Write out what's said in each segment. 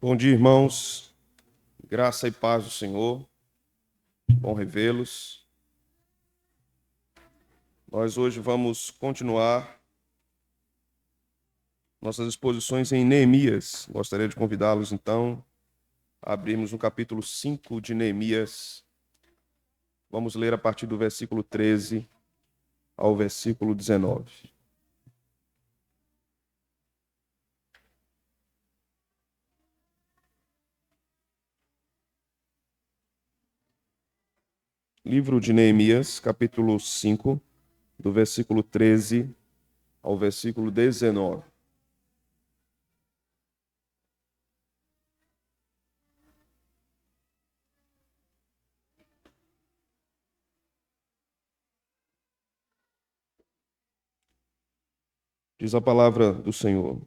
Bom dia, irmãos. Graça e paz do Senhor. Bom revê-los. Nós hoje vamos continuar nossas exposições em Neemias. Gostaria de convidá-los, então, a abrirmos no capítulo 5 de Neemias. Vamos ler a partir do versículo 13 ao versículo 19. Livro de Neemias, capítulo 5, do versículo 13 ao versículo 19. Diz a palavra do Senhor.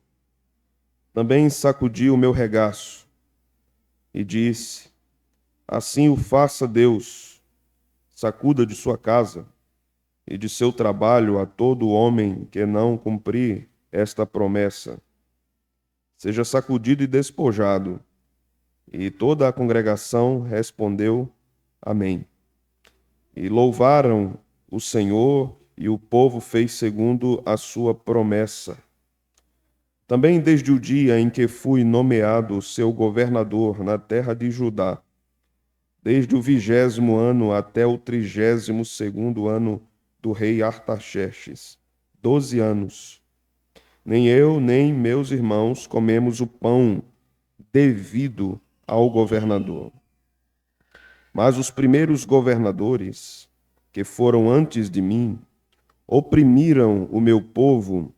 Também sacudi o meu regaço e disse: assim o faça Deus, sacuda de sua casa e de seu trabalho a todo homem que não cumprir esta promessa. Seja sacudido e despojado. E toda a congregação respondeu: Amém. E louvaram o Senhor, e o povo fez segundo a sua promessa. Também desde o dia em que fui nomeado seu governador na terra de Judá, desde o 20º ano até o 32º ano do rei Artaxerxes, 12 anos. Nem eu, nem meus irmãos comemos o pão devido ao governador. Mas os primeiros governadores, que foram antes de mim, oprimiram o meu povo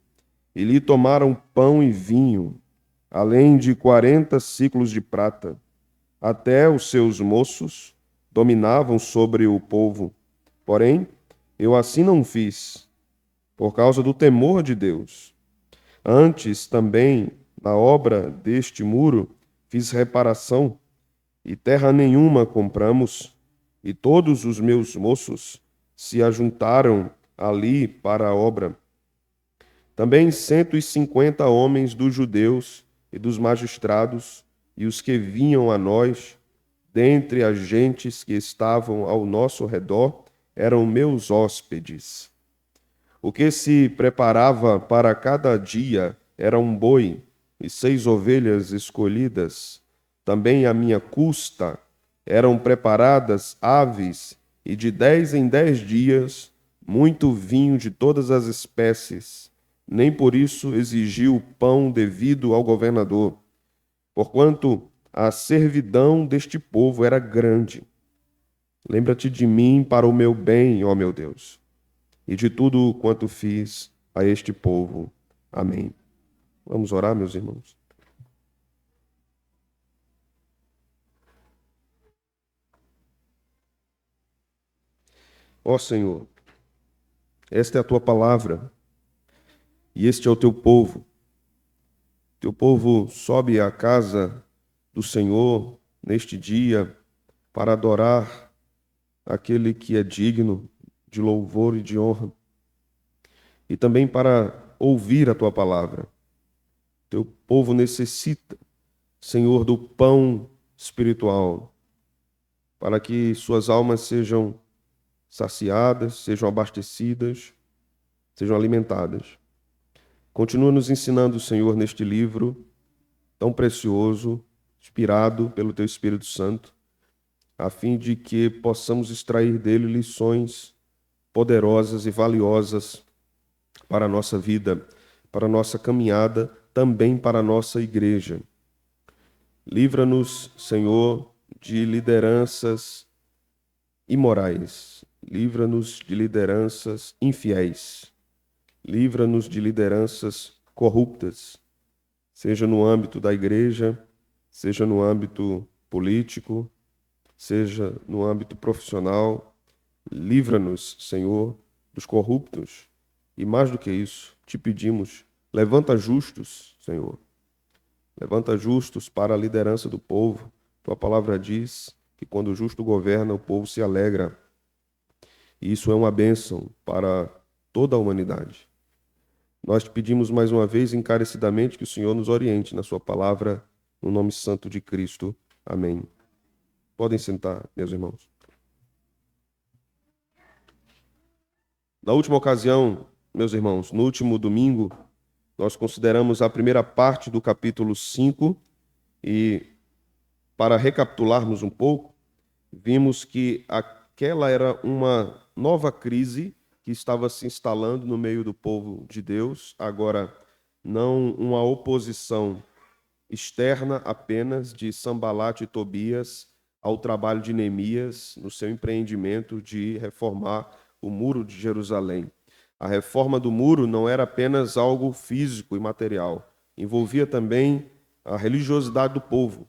e lhe tomaram pão e vinho, além de 40 siclos de prata. Até os seus moços dominavam sobre o povo. Porém, eu assim não fiz, por causa do temor de Deus. Antes, também, na obra deste muro, fiz reparação, e terra nenhuma compramos, e todos os meus moços se ajuntaram ali para a obra. Também 150 homens dos judeus e dos magistrados, e os que vinham a nós, dentre as gentes que estavam ao nosso redor, eram meus hóspedes. O que se preparava para cada dia era um boi e 6 ovelhas escolhidas. Também à minha custa eram preparadas aves, e de 10 em 10 dias muito vinho de todas as espécies. Nem por isso exigi o pão devido ao governador, porquanto a servidão deste povo era grande. Lembra-te de mim para o meu bem, ó meu Deus, e de tudo quanto fiz a este povo. Amém. Vamos orar, meus irmãos. Ó Senhor, esta é a tua palavra e este é o teu povo. Teu povo sobe à casa do Senhor neste dia para adorar aquele que é digno de louvor e de honra, e também para ouvir a tua palavra. Teu povo necessita, Senhor, do pão espiritual, para que suas almas sejam saciadas, sejam abastecidas, sejam alimentadas. Continua nos ensinando, Senhor, neste livro tão precioso, inspirado pelo Teu Espírito Santo, a fim de que possamos extrair dele lições poderosas e valiosas para a nossa vida, para a nossa caminhada, também para a nossa igreja. Livra-nos, Senhor, de lideranças imorais. Livra-nos de lideranças infiéis. Livra-nos de lideranças corruptas, seja no âmbito da igreja, seja no âmbito político, seja no âmbito profissional. Livra-nos, Senhor, dos corruptos. E mais do que isso, te pedimos, levanta justos, Senhor. Levanta justos para a liderança do povo. Tua palavra diz que quando o justo governa, o povo se alegra. E isso é uma bênção para toda a humanidade. Nós te pedimos mais uma vez encarecidamente que o Senhor nos oriente na sua palavra, no nome santo de Cristo. Amém. Podem sentar, meus irmãos. Na última ocasião, meus irmãos, no último domingo, nós consideramos a primeira parte do capítulo 5 e, para recapitularmos um pouco, vimos que aquela era uma nova crise que estava se instalando no meio do povo de Deus, agora não uma oposição externa apenas de Sanbalate e Tobias ao trabalho de Neemias no seu empreendimento de reformar o muro de Jerusalém. A reforma do muro não era apenas algo físico e material, envolvia também a religiosidade do povo,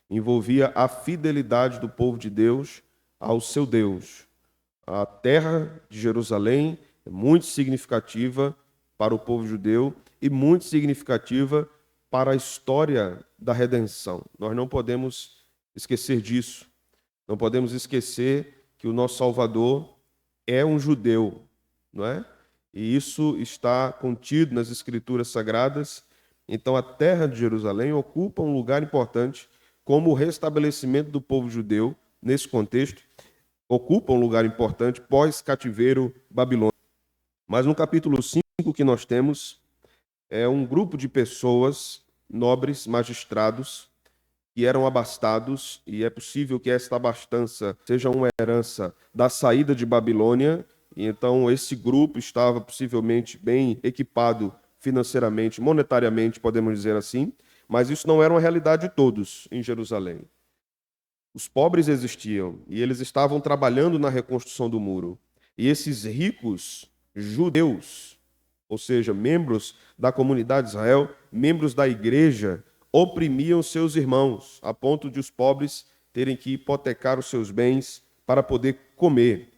envolvia a fidelidade do povo de Deus ao seu Deus. A terra de Jerusalém é muito significativa para o povo judeu e muito significativa para a história da redenção. Nós não podemos esquecer disso. Não podemos esquecer que o nosso Salvador é um judeu, não é? E isso está contido nas Escrituras Sagradas. Então, a terra de Jerusalém ocupa um lugar importante como o restabelecimento do povo judeu, nesse contexto, ocupa um lugar importante pós-cativeiro babilônico. Mas no capítulo 5 que nós temos é um grupo de pessoas, nobres, magistrados, que eram abastados, e é possível que esta abastança seja uma herança da saída de Babilônia, e então esse grupo estava possivelmente bem equipado financeiramente, monetariamente, podemos dizer assim, mas isso não era uma realidade de todos em Jerusalém. Os pobres existiam e eles estavam trabalhando na reconstrução do muro. E esses ricos judeus, ou seja, membros da comunidade de Israel, membros da igreja, oprimiam seus irmãos, a ponto de os pobres terem que hipotecar os seus bens para poder comer.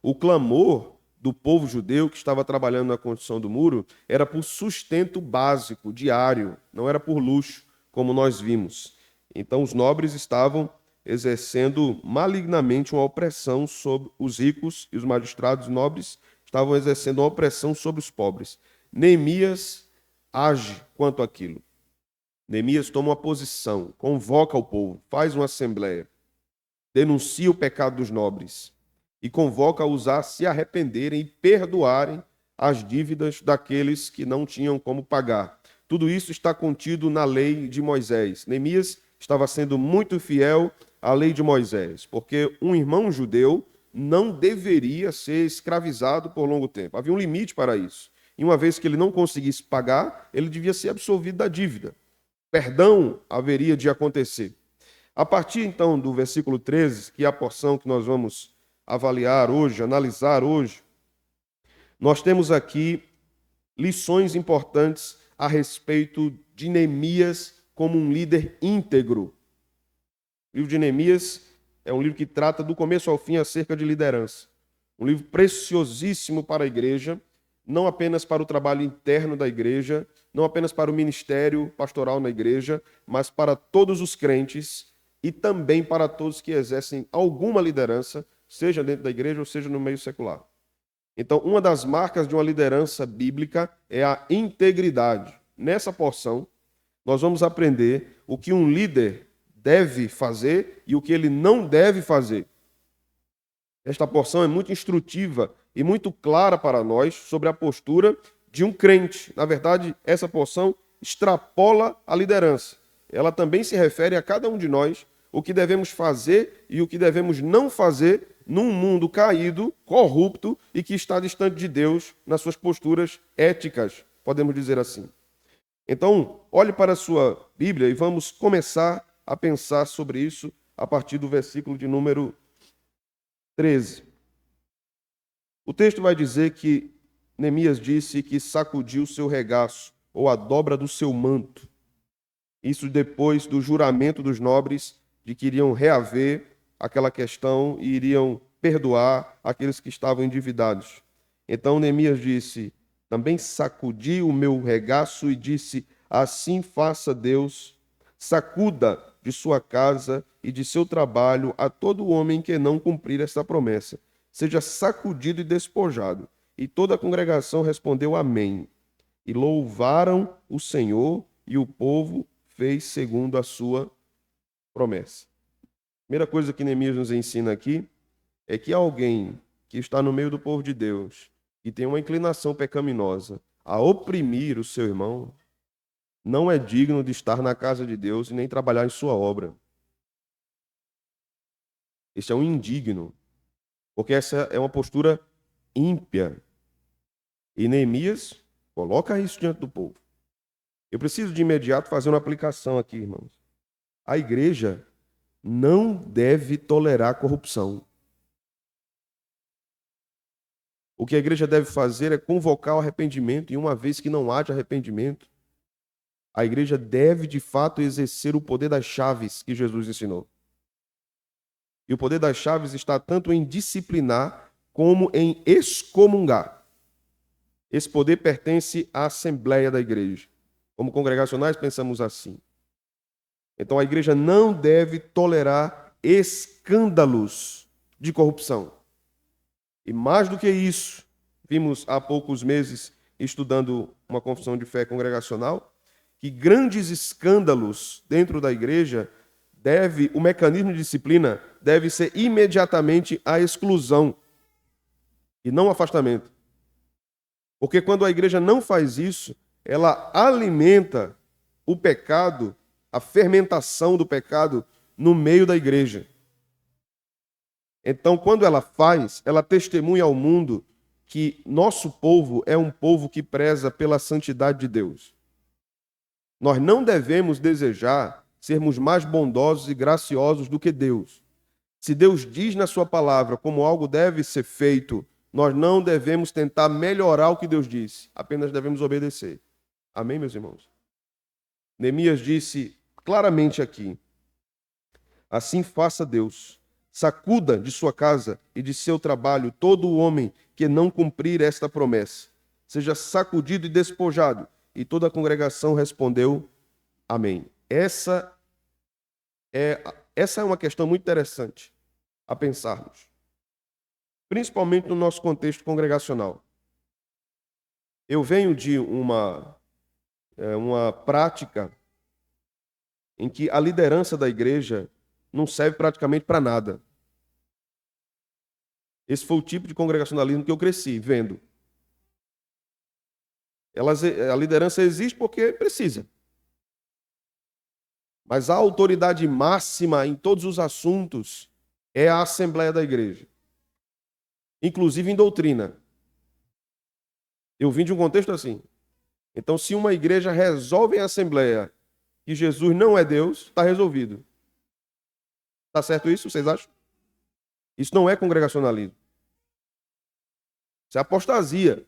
O clamor do povo judeu que estava trabalhando na construção do muro era por sustento básico, diário, não era por luxo, como nós vimos. Então os nobres estavam exercendo malignamente uma opressão sobre os ricos, e os magistrados nobres estavam exercendo uma opressão sobre os pobres. Neemias age quanto àquilo. Neemias toma uma posição, convoca o povo, faz uma assembleia, denuncia o pecado dos nobres e convoca-os a se arrependerem e perdoarem as dívidas daqueles que não tinham como pagar. Tudo isso está contido na lei de Moisés. Neemias estava sendo muito fiel à lei de Moisés, porque um irmão judeu não deveria ser escravizado por longo tempo. Havia um limite para isso. E uma vez que ele não conseguisse pagar, ele devia ser absolvido da dívida. Perdão haveria de acontecer. A partir, então, do versículo 13, que é a porção que nós vamos avaliar hoje, analisar hoje, nós temos aqui lições importantes a respeito de Neemias como um líder íntegro. O livro de Neemias é um livro que trata do começo ao fim acerca de liderança. Um livro preciosíssimo para a igreja, não apenas para o trabalho interno da igreja, não apenas para o ministério pastoral na igreja, mas para todos os crentes e também para todos que exercem alguma liderança, seja dentro da igreja ou seja no meio secular. Então, uma das marcas de uma liderança bíblica é a integridade. Nessa porção, nós vamos aprender o que um líder deve fazer e o que ele não deve fazer. Esta porção é muito instrutiva e muito clara para nós sobre a postura de um crente. Na verdade, essa porção extrapola a liderança. Ela também se refere a cada um de nós, o que devemos fazer e o que devemos não fazer num mundo caído, corrupto e que está distante de Deus nas suas posturas éticas, podemos dizer assim. Então, olhe para a sua Bíblia e vamos começar a pensar sobre isso a partir do versículo de número 13. O texto vai dizer que Neemias disse que sacudiu seu regaço, ou a dobra do seu manto. Isso depois do juramento dos nobres de que iriam reaver aquela questão e iriam perdoar aqueles que estavam endividados. Então Neemias disse, também sacudi o meu regaço e disse, assim faça Deus, sacuda de sua casa e de seu trabalho a todo homem que não cumprir esta promessa. Seja sacudido e despojado. E toda a congregação respondeu amém. E louvaram o Senhor, e o povo fez segundo a sua promessa. Primeira coisa que Neemias nos ensina aqui é que alguém que está no meio do povo de Deus e tem uma inclinação pecaminosa a oprimir o seu irmão, não é digno de estar na casa de Deus e nem trabalhar em sua obra. Esse é um indigno, porque essa é uma postura ímpia. E Neemias coloca isso diante do povo. Eu preciso de imediato fazer uma aplicação aqui, irmãos. A igreja não deve tolerar corrupção. O que a igreja deve fazer é convocar o arrependimento, e uma vez que não haja arrependimento, a igreja deve, de fato, exercer o poder das chaves que Jesus ensinou. E o poder das chaves está tanto em disciplinar como em excomungar. Esse poder pertence à assembleia da igreja. Como congregacionais, pensamos assim. Então, a igreja não deve tolerar escândalos de corrupção. E mais do que isso, vimos há poucos meses, estudando uma confissão de fé congregacional, que grandes escândalos dentro da igreja o mecanismo de disciplina deve ser imediatamente a exclusão e não o afastamento. Porque quando a igreja não faz isso, ela alimenta o pecado, a fermentação do pecado no meio da igreja. Então, quando ela faz, ela testemunha ao mundo que nosso povo é um povo que preza pela santidade de Deus. Nós não devemos desejar sermos mais bondosos e graciosos do que Deus. Se Deus diz na sua palavra como algo deve ser feito, nós não devemos tentar melhorar o que Deus disse, apenas devemos obedecer. Amém, meus irmãos? Neemias disse claramente aqui: assim faça Deus. Sacuda de sua casa e de seu trabalho todo o homem que não cumprir esta promessa. Seja sacudido e despojado. E toda a congregação respondeu: amém. Essa é uma questão muito interessante a pensarmos, principalmente no nosso contexto congregacional. Eu venho de uma prática em que a liderança da igreja não serve praticamente para nada. Esse foi o tipo de congregacionalismo que eu cresci vendo. A liderança existe porque precisa. Mas a autoridade máxima em todos os assuntos é a Assembleia da Igreja. Inclusive em doutrina. Eu vim de um contexto assim. Então, se uma igreja resolve em Assembleia que Jesus não é Deus, está resolvido. Está certo isso? Vocês acham? Isso não é congregacionalismo. Isso é apostasia.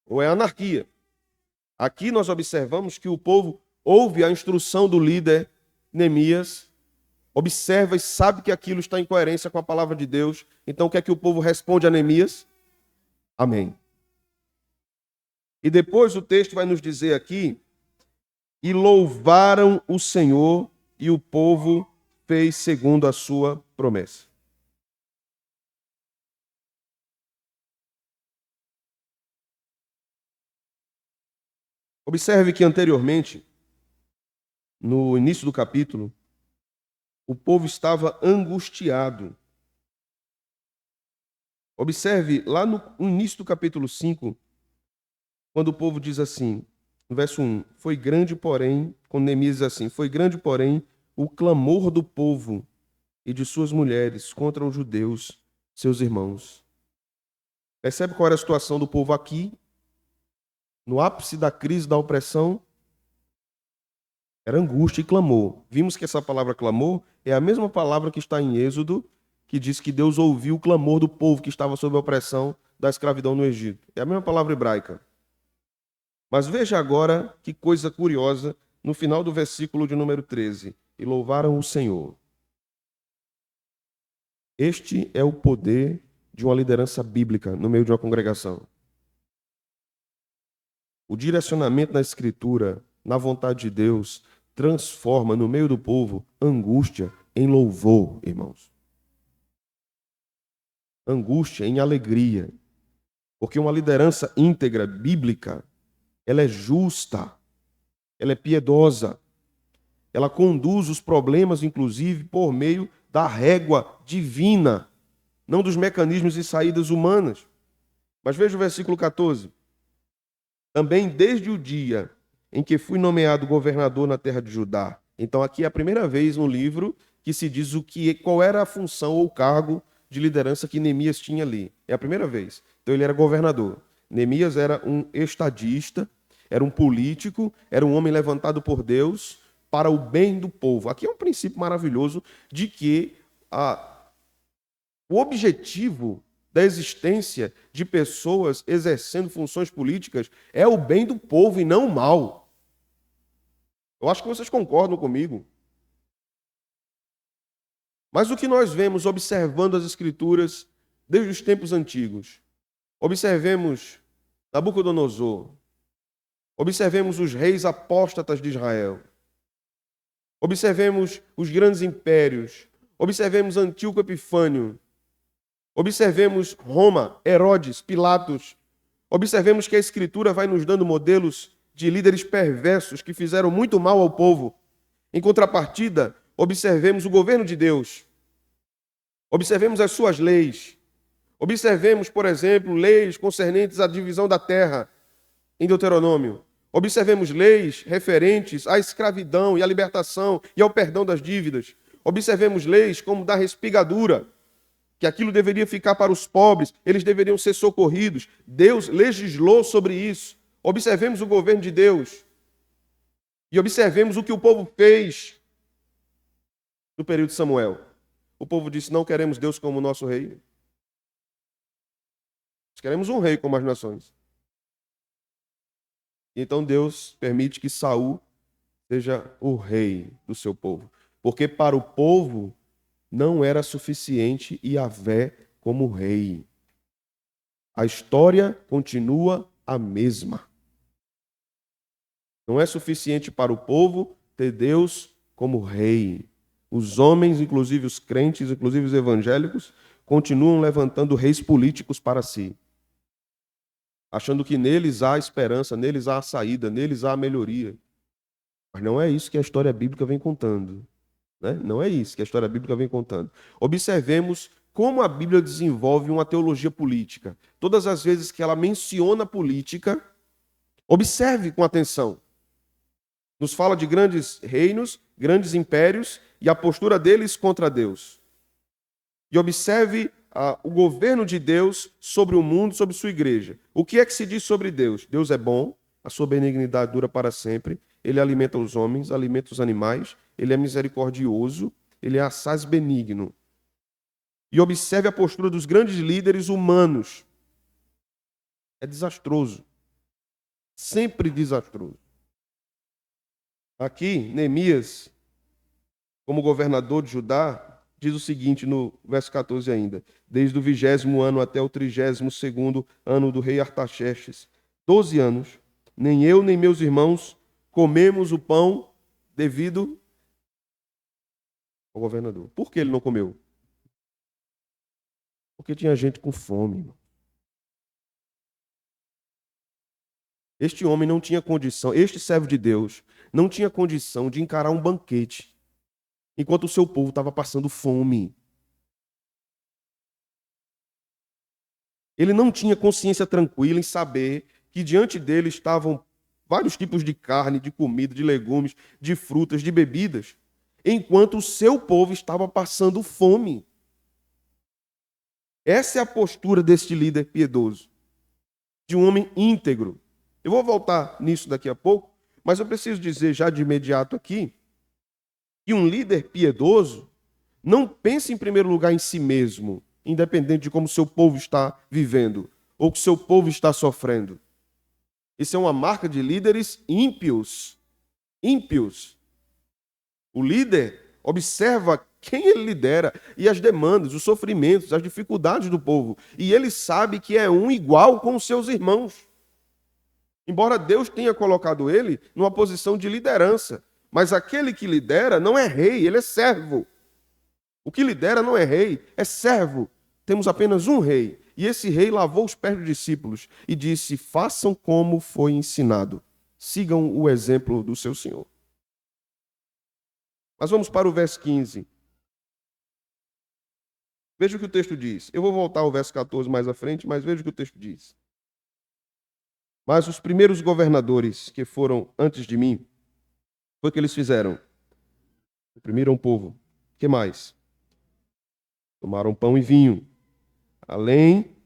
Ou é anarquia. Aqui nós observamos que o povo ouve a instrução do líder Neemias, observa e sabe que aquilo está em coerência com a palavra de Deus. Então o que é que o povo responde a Neemias? Amém. E depois o texto vai nos dizer aqui: e louvaram o Senhor, e o povo fez segundo a sua promessa. Observe que anteriormente, no início do capítulo, o povo estava angustiado. Observe lá no início do capítulo 5, quando o povo diz assim, no verso 1, foi grande, porém, quando Neemias diz assim, foi grande, porém, o clamor do povo e de suas mulheres contra os judeus, seus irmãos. Percebe qual era a situação do povo aqui? No ápice da crise da opressão, era angústia e clamor. Vimos que essa palavra clamor é a mesma palavra que está em Êxodo, que diz que Deus ouviu o clamor do povo que estava sob a opressão da escravidão no Egito. É a mesma palavra hebraica. Mas veja agora que coisa curiosa no final do versículo de número 13. E louvaram o Senhor. Este é o poder de uma liderança bíblica no meio de uma congregação. O direcionamento na Escritura, na vontade de Deus, transforma no meio do povo angústia em louvor, irmãos. Angústia em alegria. Porque uma liderança íntegra, bíblica, ela é justa, ela é piedosa. Ela conduz os problemas, inclusive, por meio da régua divina, não dos mecanismos e saídas humanas. Mas veja o versículo 14. Também desde o dia em que fui nomeado governador na terra de Judá. Então aqui é a primeira vez no livro que se diz qual era a função ou cargo de liderança que Neemias tinha ali. É a primeira vez. Então ele era governador. Neemias era um estadista, era um político, era um homem levantado por Deus para o bem do povo. Aqui é um princípio maravilhoso de que o objetivo da existência de pessoas exercendo funções políticas é o bem do povo e não o mal. Eu acho que vocês concordam comigo. Mas o que nós vemos observando as Escrituras desde os tempos antigos? Observemos Nabucodonosor. Observemos os reis apóstatas de Israel. Observemos os grandes impérios. Observemos Antíoco Epifânio. Observemos Roma, Herodes, Pilatos. Observemos que a Escritura vai nos dando modelos de líderes perversos que fizeram muito mal ao povo. Em contrapartida, observemos o governo de Deus. Observemos as suas leis. Observemos, por exemplo, leis concernentes à divisão da terra, em Deuteronômio. Observemos leis referentes à escravidão e à libertação e ao perdão das dívidas. Observemos leis como da respigadura, que aquilo deveria ficar para os pobres, eles deveriam ser socorridos. Deus legislou sobre isso. Observemos o governo de Deus. E observemos o que o povo fez no período de Samuel. O povo disse: não queremos Deus como nosso rei. Nós queremos um rei como as nações. Então Deus permite que Saul seja o rei do seu povo. Porque para o povo não era suficiente Yahvé como rei. A história continua a mesma. Não é suficiente para o povo ter Deus como rei. Os homens, inclusive os crentes, inclusive os evangélicos, continuam levantando reis políticos para si, achando que neles há esperança, neles há a saída, neles há a melhoria. Mas não é isso que a história bíblica vem contando. Né? Não é isso que a história bíblica vem contando. Observemos como a Bíblia desenvolve uma teologia política. Todas as vezes que ela menciona política, observe com atenção. Nos fala de grandes reinos, grandes impérios e a postura deles contra Deus. E observe o governo de Deus sobre o mundo, sobre sua igreja. O que é que se diz sobre Deus? Deus é bom, a sua benignidade dura para sempre, ele alimenta os homens, alimenta os animais, ele é misericordioso, ele é assaz benigno. E observe a postura dos grandes líderes humanos. É desastroso. Sempre desastroso. Aqui, Neemias, como governador de Judá, diz o seguinte no verso 14 ainda: desde o 20º ano até o 32º ano do rei Artaxerxes, 12 anos, nem eu nem meus irmãos comemos o pão devido ao governador. Por que ele não comeu? Porque tinha gente com fome. Este homem não tinha condição, este servo de Deus, não tinha condição de encarar um banquete, enquanto o seu povo estava passando fome. Ele não tinha consciência tranquila em saber que diante dele estavam vários tipos de carne, de comida, de legumes, de frutas, de bebidas, enquanto o seu povo estava passando fome. Essa é a postura deste líder piedoso, de um homem íntegro. Eu vou voltar nisso daqui a pouco, mas eu preciso dizer já de imediato aqui que um líder piedoso não pensa em primeiro lugar em si mesmo, independente de como seu povo está vivendo ou que seu povo está sofrendo. Isso é uma marca de líderes ímpios. Ímpios. O líder observa quem ele lidera e as demandas, os sofrimentos, as dificuldades do povo. E ele sabe que é um igual com os seus irmãos. Embora Deus tenha colocado ele numa posição de liderança, mas aquele que lidera não é rei, ele é servo. O que lidera não é rei, é servo. Temos apenas um rei. E esse rei lavou os pés dos discípulos e disse: façam como foi ensinado. sigam o exemplo do seu Senhor. Mas vamos para o verso 15. Veja o que o texto diz. Eu vou voltar ao verso 14 mais à frente, mas veja o que o texto diz. Mas os primeiros governadores que foram antes de mim, foi o que eles fizeram? Oprimiram o povo. O que mais? Tomaram pão e vinho. Além,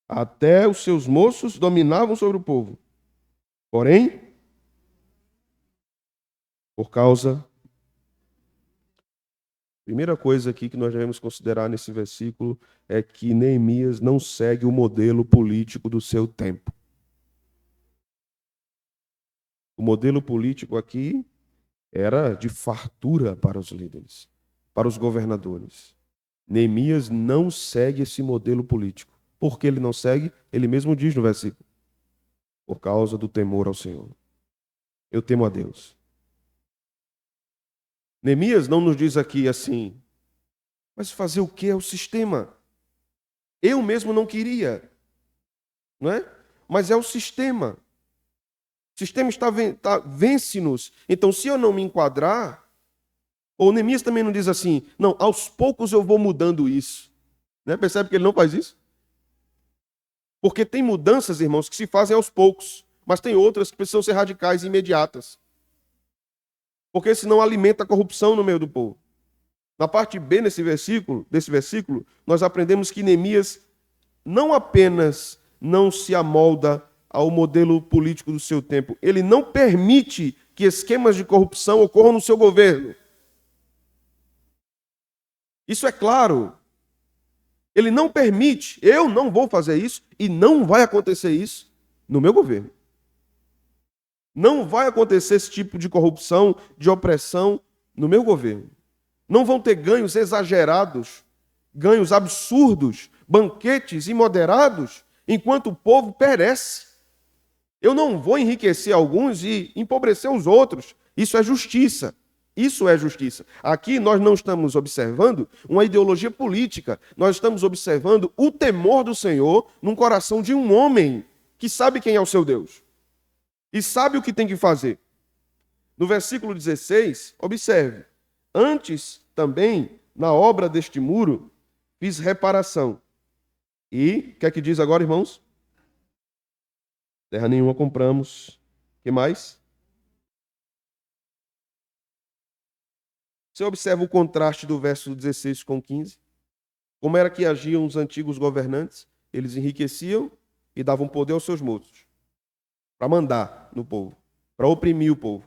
até os seus moços dominavam sobre o povo. Porém, por causa... Primeira coisa aqui que nós devemos considerar nesse versículo é que Neemias não segue o modelo político do seu tempo. O modelo político aqui era de fartura para os líderes, para os governadores. Neemias não segue esse modelo político. Por que ele não segue? Ele mesmo diz no versículo: por causa do temor ao Senhor. Eu temo a Deus. Neemias não nos diz aqui assim, mas fazer o que é o sistema? Eu mesmo não queria, não é? Mas é o sistema. O sistema vence-nos. Então, se eu não me enquadrar, ou Neemias também não diz assim, não, aos poucos eu vou mudando isso. Né? Percebe que ele não faz isso? Porque tem mudanças, irmãos, que se fazem aos poucos, mas tem outras que precisam ser radicais e imediatas. Porque senão alimenta a corrupção no meio do povo. Na parte B desse versículo, nós aprendemos que Neemias não apenas não se amolda ao modelo político do seu tempo, ele não permite que esquemas de corrupção ocorram no seu governo. Isso é claro. Ele não permite, eu não vou fazer isso e não vai acontecer isso no meu governo. Não vai acontecer esse tipo de corrupção, de opressão no meu governo. Não vão ter ganhos exagerados, ganhos absurdos, banquetes imoderados, enquanto o povo perece. Eu não vou enriquecer alguns e empobrecer os outros. Isso é justiça. Isso é justiça. Aqui nós não estamos observando uma ideologia política. Nós estamos observando o temor do Senhor num coração de um homem que sabe quem é o seu Deus. E sabe o que tem que fazer. No versículo 16, observe. Antes também, na obra deste muro, fiz reparação. E, o que é que diz agora, irmãos? Terra nenhuma compramos. O que mais? Você observa o contraste do verso 16 com 15? Como era que agiam os antigos governantes? Eles enriqueciam e davam poder aos seus moços para mandar no povo, para oprimir o povo.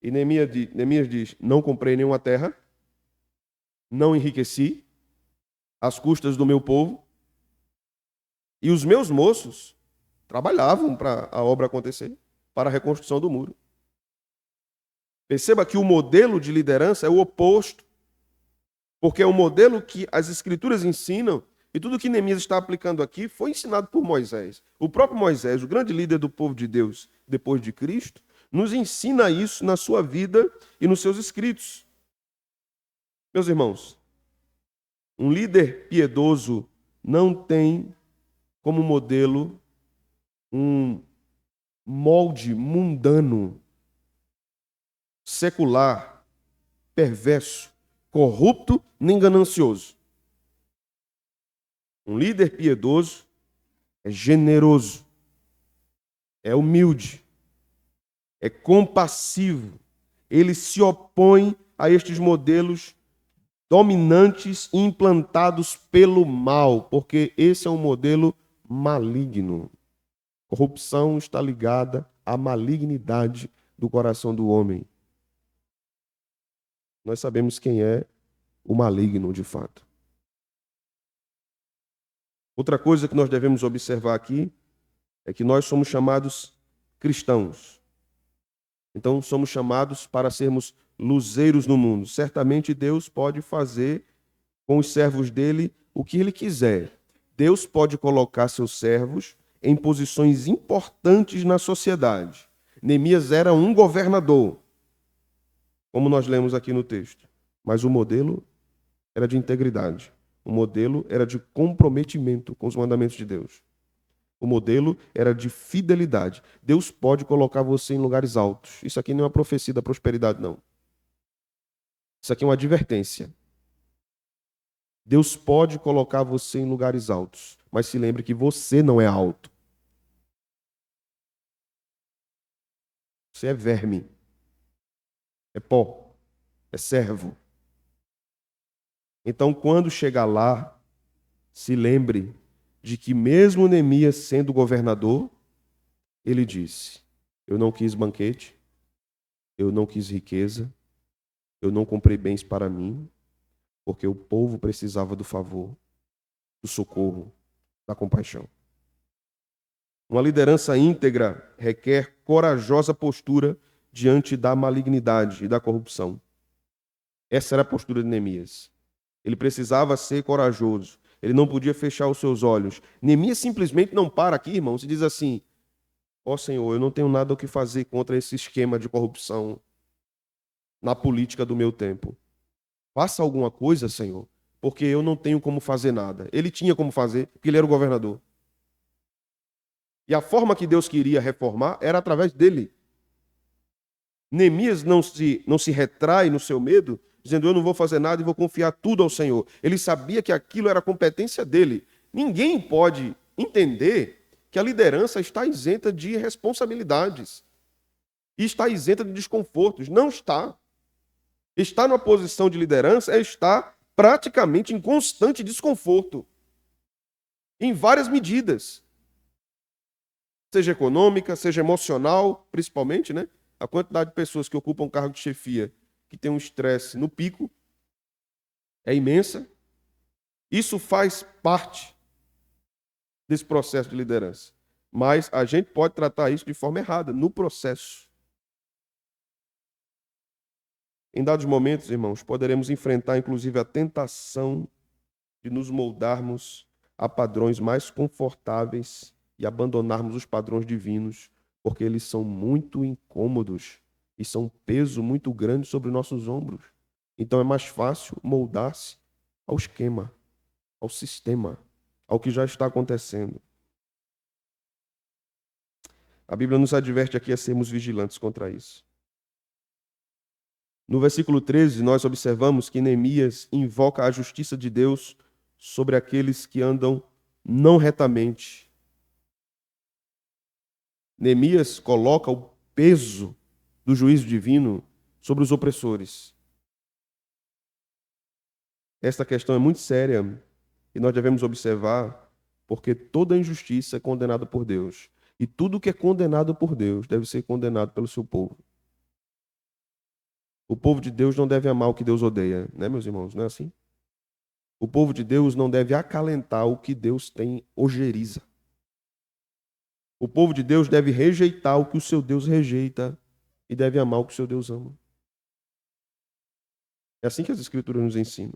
E Neemias diz, não comprei nenhuma terra, não enriqueci, às custas do meu povo, e os meus moços trabalhavam para a obra acontecer, para a reconstrução do muro. Perceba que o modelo de liderança é o oposto, porque é o modelo que as Escrituras ensinam, e tudo que Neemias está aplicando aqui foi ensinado por Moisés. O próprio Moisés, o grande líder do povo de Deus depois de Cristo, nos ensina isso na sua vida e nos seus escritos. Meus irmãos, um líder piedoso não tem como modelo um molde mundano, secular, perverso, corrupto nem ganancioso. Um líder piedoso é generoso, é humilde, é compassivo. Ele se opõe a estes modelos dominantes e implantados pelo mal, porque esse é um modelo maligno. Corrupção está ligada à malignidade do coração do homem. Nós sabemos quem é o maligno de fato. Outra coisa que nós devemos observar aqui é que nós somos chamados cristãos. Então, somos chamados para sermos luzeiros no mundo. Certamente Deus pode fazer com os servos dele o que ele quiser. Deus pode colocar seus servos em posições importantes na sociedade. Neemias era um governador, como nós lemos aqui no texto. Mas o modelo era de integridade. O modelo era de comprometimento com os mandamentos de Deus. O modelo era de fidelidade. Deus pode colocar você em lugares altos. Isso aqui não é uma profecia da prosperidade, não. Isso aqui é uma advertência. Deus pode colocar você em lugares altos, mas se lembre que você não é alto. Você é verme, é pó, é servo. Então, quando chegar lá, se lembre de que mesmo Neemias sendo governador, ele disse: eu não quis banquete, eu não quis riqueza, eu não comprei bens para mim, porque o povo precisava do favor, do socorro, da compaixão. Uma liderança íntegra requer corajosa postura diante da malignidade e da corrupção. Essa era a postura de Neemias. Ele precisava ser corajoso. Ele não podia fechar os seus olhos. Neemias simplesmente não para aqui, irmãos, e diz assim: ó Senhor, eu não tenho nada o que fazer contra esse esquema de corrupção na política do meu tempo. Faça alguma coisa, Senhor, porque eu não tenho como fazer nada. Ele tinha como fazer, porque ele era o governador. E a forma que Deus queria reformar era através dele. Neemias não se retrai no seu medo, dizendo: eu não vou fazer nada e vou confiar tudo ao Senhor. Ele sabia que aquilo era competência dele. Ninguém pode entender que a liderança está isenta de responsabilidades e está isenta de desconfortos. Não está. Estar numa posição de liderança é estar praticamente em constante desconforto, em várias medidas. Seja econômica, seja emocional, principalmente, né? A quantidade de pessoas que ocupam cargo de chefia, que tem um estresse no pico, é imensa. Isso faz parte desse processo de liderança. Mas a gente pode tratar isso de forma errada, no processo. Em dados momentos, irmãos, poderemos enfrentar, inclusive, a tentação de nos moldarmos a padrões mais confortáveis e abandonarmos os padrões divinos, porque eles são muito incômodos e são um peso muito grande sobre nossos ombros. Então é mais fácil moldar-se ao esquema, ao sistema, ao que já está acontecendo. A Bíblia nos adverte aqui a sermos vigilantes contra isso. No versículo 13, nós observamos que Neemias invoca a justiça de Deus sobre aqueles que andam não retamente. Neemias coloca o peso do juízo divino sobre os opressores. Esta questão é muito séria e nós devemos observar, porque toda injustiça é condenada por Deus. E tudo que é condenado por Deus deve ser condenado pelo seu povo. O povo de Deus não deve amar o que Deus odeia, né, meus irmãos? Não é assim? O povo de Deus não deve acalentar o que Deus tem ojeriza. O povo de Deus deve rejeitar o que o seu Deus rejeita e deve amar o que o seu Deus ama. É assim que as Escrituras nos ensinam.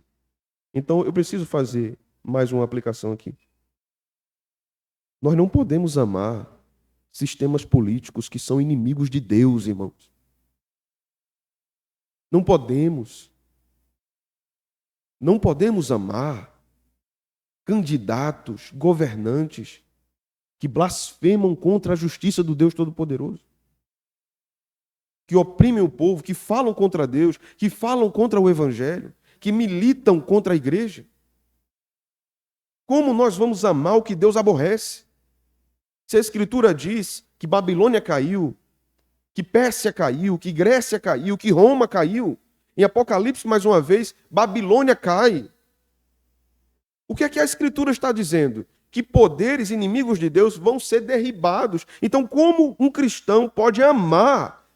Então, eu preciso fazer mais uma aplicação aqui. Nós não podemos amar sistemas políticos que são inimigos de Deus, irmãos. Não podemos. Não podemos amar candidatos, governantes que blasfemam contra a justiça do Deus Todo-Poderoso, que oprimem o povo, que falam contra Deus, que falam contra o Evangelho, que militam contra a igreja. Como nós vamos amar o que Deus aborrece? Se a Escritura diz que Babilônia caiu, que Pérsia caiu, que Grécia caiu, que Roma caiu, em Apocalipse, mais uma vez, Babilônia cai. O que é que a Escritura está dizendo? Que poderes inimigos de Deus vão ser derribados. Então, como um cristão pode amar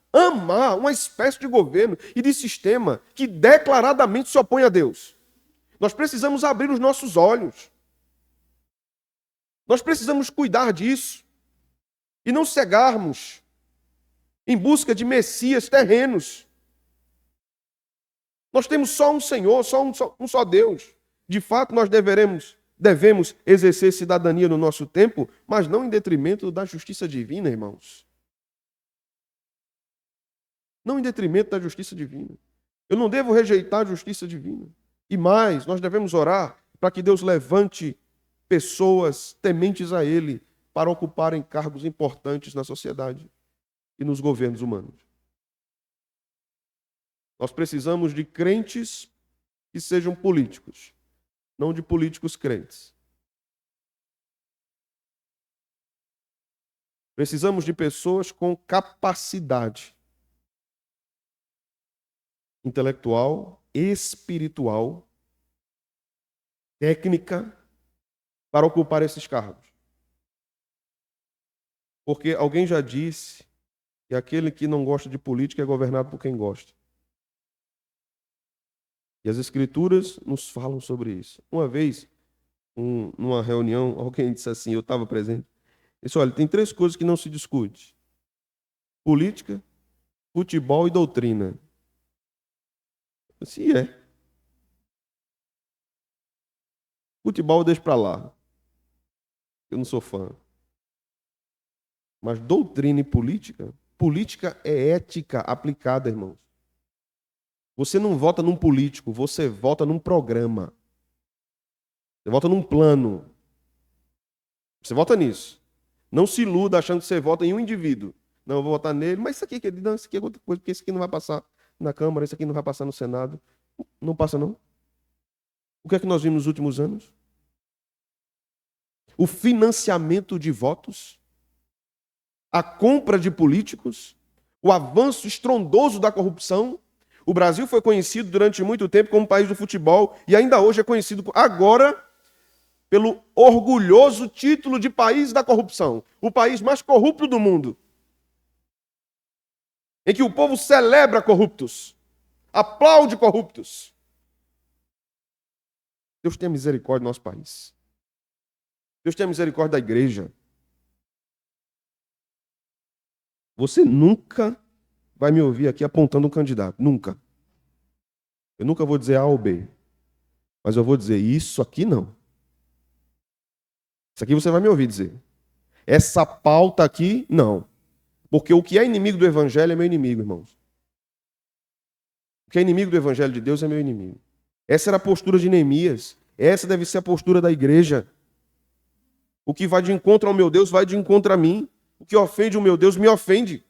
uma espécie de governo e de sistema que declaradamente se opõe a Deus? Nós precisamos abrir os nossos olhos. Nós precisamos cuidar disso e não cegarmos em busca de messias terrenos. Nós temos só um Senhor, um só Deus. De fato, nós devemos exercer cidadania no nosso tempo, mas não em detrimento da justiça divina, irmãos. Não em detrimento da justiça divina. Eu não devo rejeitar a justiça divina. E mais, nós devemos orar para que Deus levante pessoas tementes a Ele, para ocuparem cargos importantes na sociedade e nos governos humanos. Nós precisamos de crentes que sejam políticos, não de políticos crentes. Precisamos de pessoas com capacidade intelectual, espiritual, técnica para ocupar esses cargos. Porque alguém já disse que aquele que não gosta de política é governado por quem gosta. E as Escrituras nos falam sobre isso. Uma vez, numa reunião, alguém disse assim, eu estava presente, disse, olha, tem 3 coisas que não se discute. Política, futebol e doutrina. Eu disse, é. Futebol eu deixo para lá. Eu não sou fã. Mas doutrina e política? Política é ética aplicada, irmãos. Você não vota num político, você vota num programa. Você vota num plano. Você vota nisso. Não se iluda achando que você vota em um indivíduo. Não, eu vou votar nele, mas isso aqui, não, isso aqui é outra coisa, porque isso aqui não vai passar na Câmara, isso aqui não vai passar no Senado. Não passa, não. O que é que nós vimos nos últimos anos? O financiamento de votos, a compra de políticos, o avanço estrondoso da corrupção. O Brasil foi conhecido durante muito tempo como país do futebol e ainda hoje é conhecido agora pelo orgulhoso título de país da corrupção, o país mais corrupto do mundo, em que o povo celebra corruptos, aplaude corruptos. Deus tenha misericórdia do nosso país. Deus tenha misericórdia da igreja. Você nunca vai me ouvir aqui apontando um candidato. Nunca. Eu nunca vou dizer A ou B. Mas eu vou dizer isso aqui não. Isso aqui você vai me ouvir dizer. Essa pauta aqui, não. Porque o que é inimigo do evangelho é meu inimigo, irmãos. O que é inimigo do evangelho de Deus é meu inimigo. Essa era a postura de Neemias. Essa deve ser a postura da igreja. O que vai de encontro ao meu Deus vai de encontro a mim. O que ofende o meu Deus me ofende.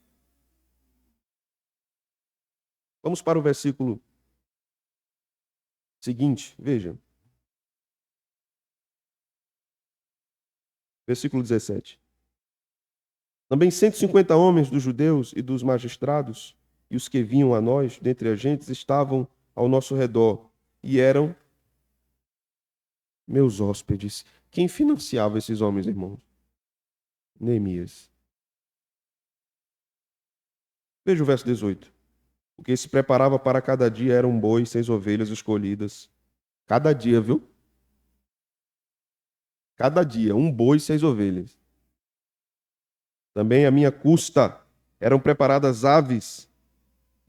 Vamos para o versículo seguinte, veja. Versículo 17. Também 150 homens dos judeus e dos magistrados, e os que vinham a nós, dentre as gentes, estavam ao nosso redor, e eram meus hóspedes. Quem financiava esses homens, irmãos? Neemias. Veja o verso 18. O que se preparava para cada dia eram um boi, 6 ovelhas escolhidas. Cada dia, viu? Cada dia, um boi e 6 ovelhas. Também à minha custa eram preparadas aves,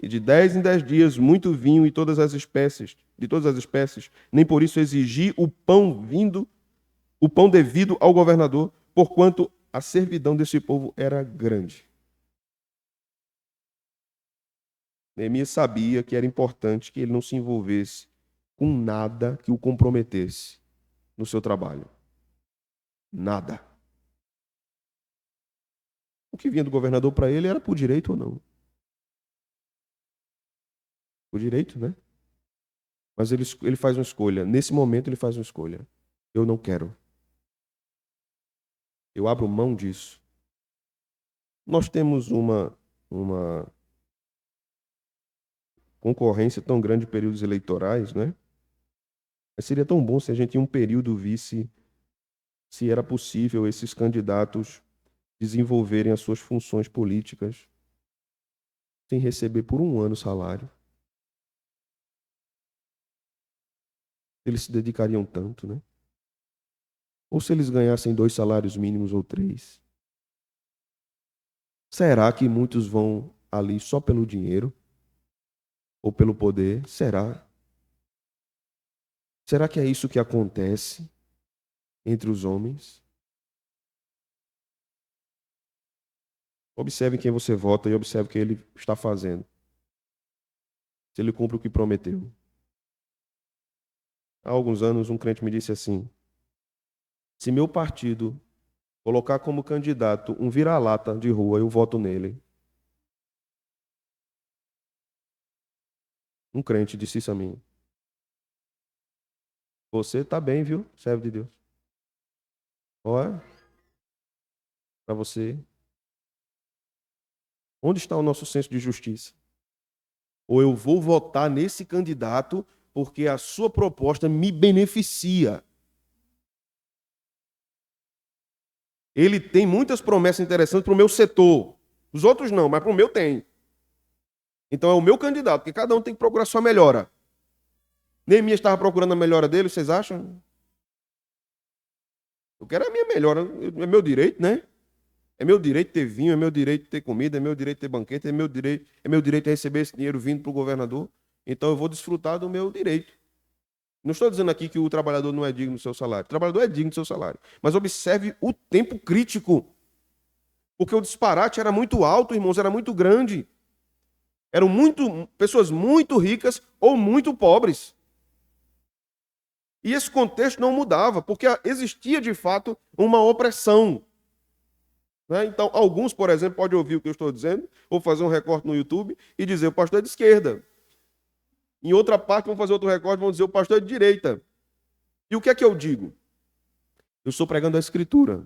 e de 10 em 10 dias muito vinho e todas as espécies, de todas as espécies. Nem por isso exigi o pão devido ao governador, porquanto a servidão desse povo era grande. Neemias sabia que era importante que ele não se envolvesse com nada que o comprometesse no seu trabalho. Nada. O que vinha do governador para ele era por direito ou não. Por direito, né? Mas ele faz uma escolha. Nesse momento ele faz uma escolha. Eu não quero. Eu abro mão disso. Nós temos uma concorrência tão grande em períodos eleitorais, né? Mas seria tão bom se a gente em um período visse se era possível esses candidatos desenvolverem as suas funções políticas sem receber por um ano salário. Eles se dedicariam tanto, né? Ou se eles ganhassem 2 salários mínimos ou 3. Será que muitos vão ali só pelo dinheiro? Ou pelo poder? Será? Será que é isso que acontece entre os homens? Observe quem você vota e observe o que ele está fazendo. Se ele cumpre o que prometeu. Há alguns anos, um crente me disse assim: se meu partido colocar como candidato um vira-lata de rua, eu voto nele. Um crente disse isso a mim. Você tá bem, viu? Servo de Deus. Olha, para você. Onde está o nosso senso de justiça? Ou eu vou votar nesse candidato porque a sua proposta me beneficia. Ele tem muitas promessas interessantes para o meu setor. Os outros não, mas para o meu tem. Então é o meu candidato, porque cada um tem que procurar sua melhora. Neemias estava procurando a melhora dele, vocês acham? Eu quero a minha melhora, é meu direito, né? É meu direito ter vinho, é meu direito ter comida, é meu direito ter banquete, é meu direito receber esse dinheiro vindo para o governador. Então eu vou desfrutar do meu direito. Não estou dizendo aqui que o trabalhador não é digno do seu salário. O trabalhador é digno do seu salário. Mas observe o tempo crítico. Porque o disparate era muito alto, irmãos, era muito grande. Eram pessoas muito ricas ou muito pobres. E esse contexto não mudava, porque existia de fato uma opressão. Né? Então, alguns, por exemplo, podem ouvir o que eu estou dizendo, ou fazer um recorte no YouTube e dizer o pastor é de esquerda. Em outra parte, vão fazer outro recorte e vão dizer o pastor é de direita. E o que é que eu digo? Eu estou pregando a Escritura.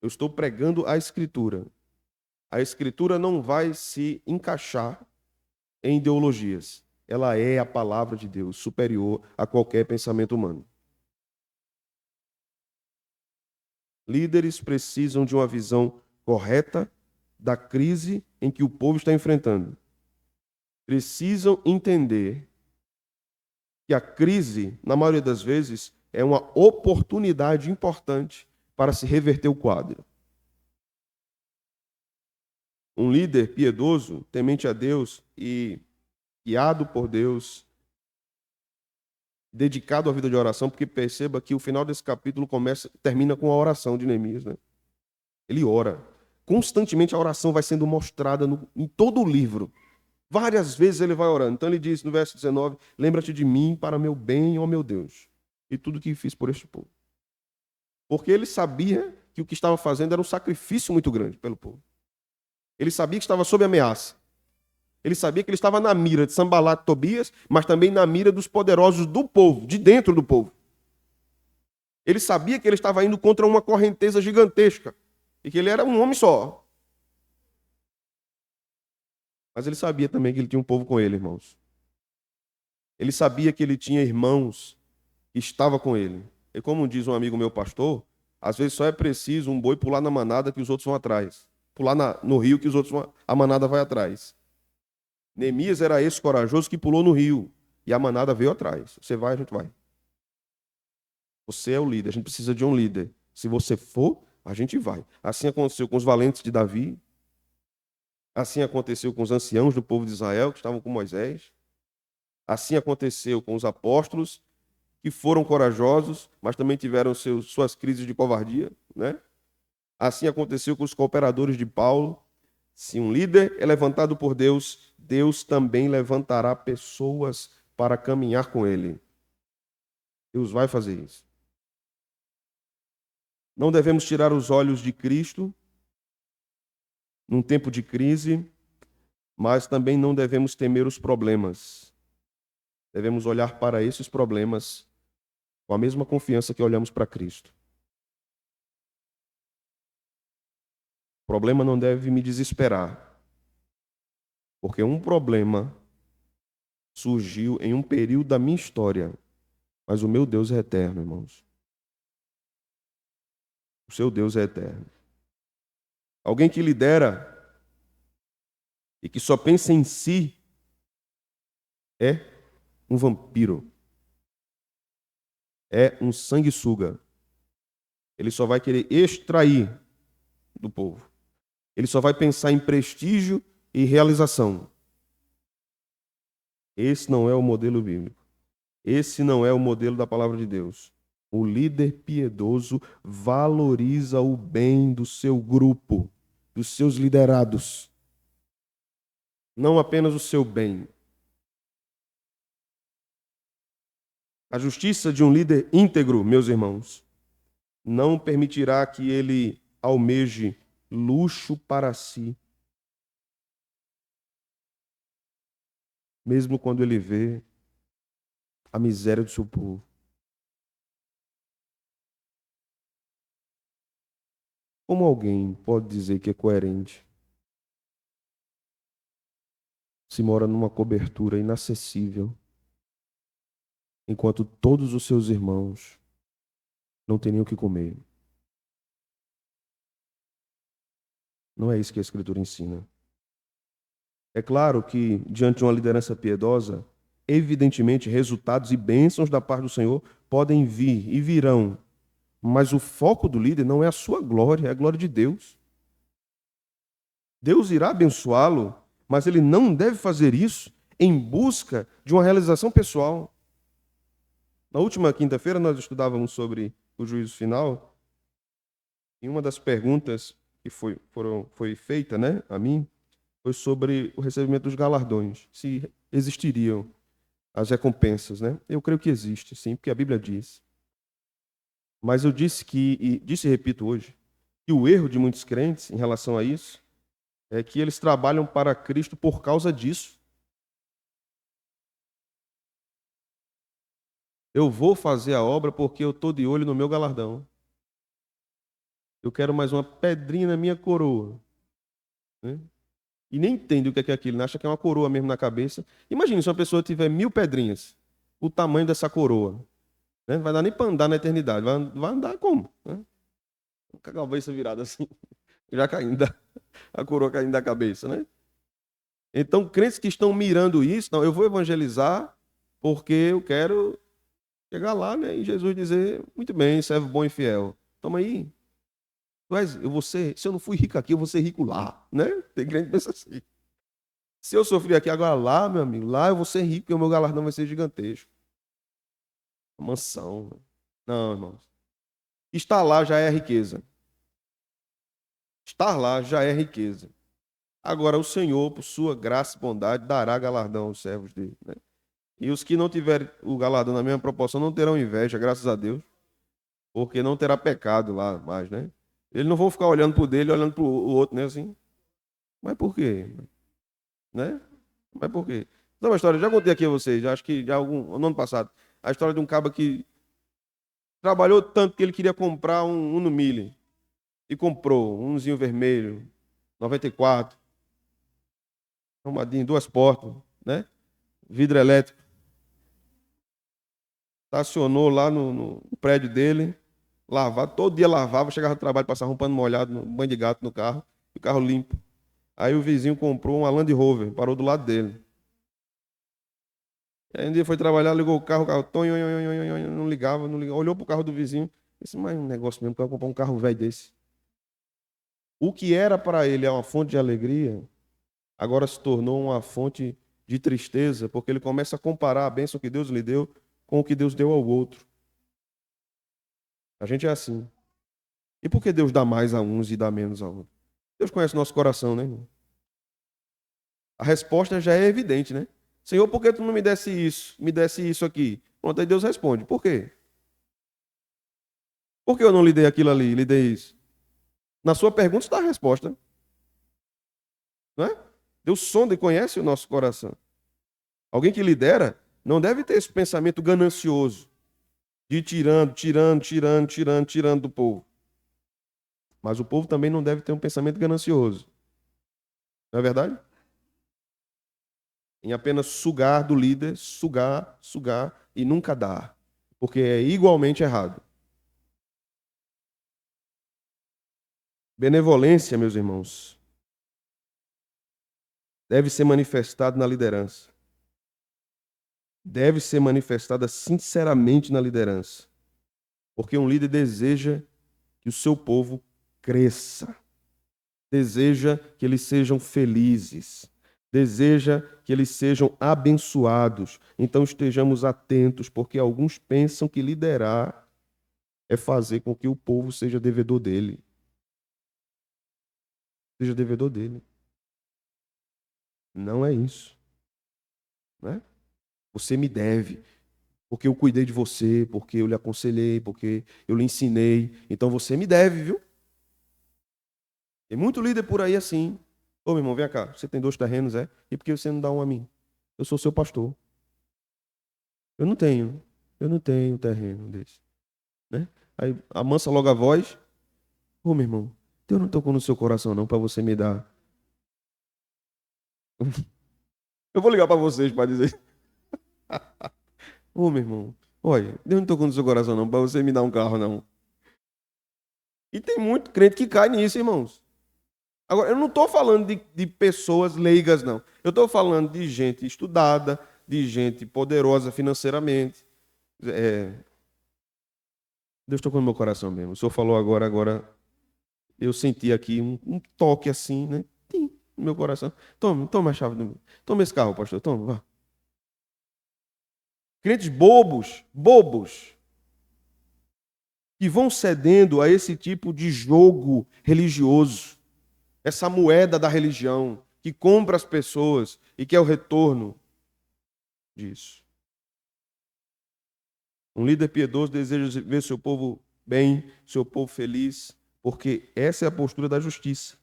Eu estou pregando a Escritura. A Escritura não vai se encaixar em ideologias. Ela é a palavra de Deus, superior a qualquer pensamento humano. Líderes precisam de uma visão correta da crise em que o povo está enfrentando. Precisam entender que a crise, na maioria das vezes, é uma oportunidade importante para se reverter o quadro. Um líder piedoso, temente a Deus e guiado por Deus, dedicado à vida de oração, porque perceba que o final desse capítulo termina com a oração de Neemias, né? Ele ora. Constantemente a oração vai sendo mostrada em todo o livro. Várias vezes ele vai orando. Então ele diz no verso 19: lembra-te de mim para meu bem, ó meu Deus, e tudo que fiz por este povo. Porque ele sabia que o que estava fazendo era um sacrifício muito grande pelo povo. Ele sabia que estava sob ameaça. Ele sabia que ele estava na mira de Sanbalat e Tobias, mas também na mira dos poderosos do povo, de dentro do povo. Ele sabia que ele estava indo contra uma correnteza gigantesca e que ele era um homem só. Mas ele sabia também que ele tinha um povo com ele, irmãos. Ele sabia que ele tinha irmãos que estavam com ele. E como diz um amigo meu pastor, às vezes só é preciso um boi pular na manada que os outros vão atrás. Pular no rio que os outros a manada vai atrás. Neemias era esse corajoso que pulou no rio e a manada veio atrás. Você vai, a gente vai. Você é o líder, a gente precisa de um líder. Se você for, a gente vai. Assim aconteceu com os valentes de Davi. Assim aconteceu com os anciãos do povo de Israel que estavam com Moisés. Assim aconteceu com os apóstolos que foram corajosos, mas também tiveram suas crises de covardia, né? Assim aconteceu com os cooperadores de Paulo. Se um líder é levantado por Deus, Deus também levantará pessoas para caminhar com ele. Deus vai fazer isso. Não devemos tirar os olhos de Cristo num tempo de crise, mas também não devemos temer os problemas. Devemos olhar para esses problemas com a mesma confiança que olhamos para Cristo. O problema não deve me desesperar, porque um problema surgiu em um período da minha história, mas o meu Deus é eterno, irmãos. O seu Deus é eterno. Alguém que lidera e que só pensa em si é um vampiro. É um sanguessuga. Ele só vai querer extrair do povo. Ele só vai pensar em prestígio e realização. Esse não é o modelo bíblico. Esse não é o modelo da palavra de Deus. O líder piedoso valoriza o bem do seu grupo, dos seus liderados. Não apenas o seu bem. A justiça de um líder íntegro, meus irmãos, não permitirá que ele almeje luxo para si, mesmo quando ele vê a miséria do seu povo. Como alguém pode dizer que é coerente se mora numa cobertura inacessível, enquanto todos os seus irmãos não têm nem o que comer? Não é isso que a Escritura ensina. É claro que, diante de uma liderança piedosa, evidentemente, resultados e bênçãos da parte do Senhor podem vir e virão, mas o foco do líder não é a sua glória, é a glória de Deus. Deus irá abençoá-lo, mas ele não deve fazer isso em busca de uma realização pessoal. Na última quinta-feira, nós estudávamos sobre o juízo final, e uma das perguntas que foi feita, né, a mim, foi sobre o recebimento dos galardões, se existiriam as recompensas, né? Eu creio que existe, sim, porque a Bíblia diz. Mas eu disse e disse e repito hoje, que o erro de muitos crentes em relação a isso é que eles trabalham para Cristo por causa disso. Eu vou fazer a obra porque eu estou de olho no meu galardão. Eu quero mais uma pedrinha na minha coroa, né? E nem entende o que é aquilo, né? Acha que é uma coroa mesmo na cabeça. Imagine se uma pessoa tiver 1000 pedrinhas, o tamanho dessa coroa, né? Não vai dar nem para andar na eternidade. Vai andar como? Né? Com a cabeça virada assim, já caindo, a coroa caindo da cabeça, né? Então, crentes que estão mirando isso, não, eu vou evangelizar porque eu quero chegar lá, né? E Jesus dizer, muito bem, servo bom e fiel. Toma aí. Eu vou ser, se eu não fui rico aqui, eu vou ser rico lá, né? Tem crente que pensa assim. Se eu sofri aqui, agora lá, meu amigo, lá eu vou ser rico, porque o meu galardão vai ser gigantesco. Uma mansão. Não, irmãos. Estar lá já é riqueza. Estar lá já é riqueza. Agora, o Senhor, por sua graça e bondade, dará galardão aos servos dele, né? E os que não tiverem o galardão na mesma proporção não terão inveja, graças a Deus, porque não terá pecado lá mais, né? Eles não vão ficar olhando para o dele, olhando para o outro, né? Assim. Mas por quê? Né? Mas por quê? Não, uma história, já contei aqui a vocês, acho que já no ano passado, a história de um caba que trabalhou tanto que ele queria comprar um Uno Mille. E comprou um umzinho vermelho, 94, arrumadinho, duas portas, né? Vidro elétrico. Estacionou lá no prédio dele, lavava, todo dia lavava, chegava do trabalho, passava um pano molhado, no banho de gato no carro, e o carro limpo. Aí o vizinho comprou uma Land Rover, parou do lado dele. E aí um dia foi trabalhar, ligou o carro tonho, não ligava, não ligava. Olhou pro carro do vizinho, disse, mas é um negócio mesmo, que eu vou comprar um carro velho desse. O que era para ele uma fonte de alegria, agora se tornou uma fonte de tristeza, porque ele começa a comparar a bênção que Deus lhe deu com o que Deus deu ao outro. A gente é assim. E por que Deus dá mais a uns e dá menos a outros? Deus conhece o nosso coração, né, irmão? A resposta já é evidente, né? Senhor, por que tu não me desse isso? Me desse isso aqui? Pronto, aí Deus responde. Por quê? Por que eu não lhe dei aquilo ali, lhe dei isso? Na sua pergunta está a resposta, não é? Deus sonda e conhece o nosso coração. Alguém que lidera não deve ter esse pensamento ganancioso de ir tirando do povo. Mas o povo também não deve ter um pensamento ganancioso. Não é verdade? Em apenas sugar do líder, sugar e nunca dar. Porque é igualmente errado. Benevolência, meus irmãos, deve ser manifestada na liderança. Deve ser manifestada sinceramente na liderança. Porque um líder deseja que o seu povo cresça. Deseja que eles sejam felizes. Deseja que eles sejam abençoados. Então estejamos atentos, porque alguns pensam que liderar é fazer com que o povo seja devedor dele. Seja devedor dele. Não é isso, né? Você me deve. porque eu cuidei de você, porque eu lhe aconselhei, porque eu lhe ensinei. Então você me deve, viu? Tem muito líder por aí assim. Ô, meu irmão, vem cá. Você tem 2 terrenos, é? E por que você não dá um a mim? Eu sou seu pastor. Eu não tenho. Eu não tenho terreno desse, né? Aí amansa logo a voz. Ô, meu irmão, Deus não tocou no seu coração não para você me dar. Eu vou ligar para vocês para dizer. Ô, meu irmão, olha, Deus não tocou no seu coração não para você me dar um carro não. E tem muito crente que cai nisso, irmãos. Agora, eu não estou falando de pessoas leigas, não. Eu estou falando de gente estudada, de gente poderosa financeiramente. É, Deus tocou no meu coração mesmo. O senhor falou agora eu senti aqui um toque assim, né? Tim, no meu coração. Toma a chave do meu. Toma esse carro, pastor. Toma, vá. Crentes bobos, que vão cedendo a esse tipo de jogo religioso, essa moeda da religião, que compra as pessoas e quer o retorno disso. Um líder piedoso deseja ver seu povo bem, seu povo feliz, porque essa é a postura da justiça,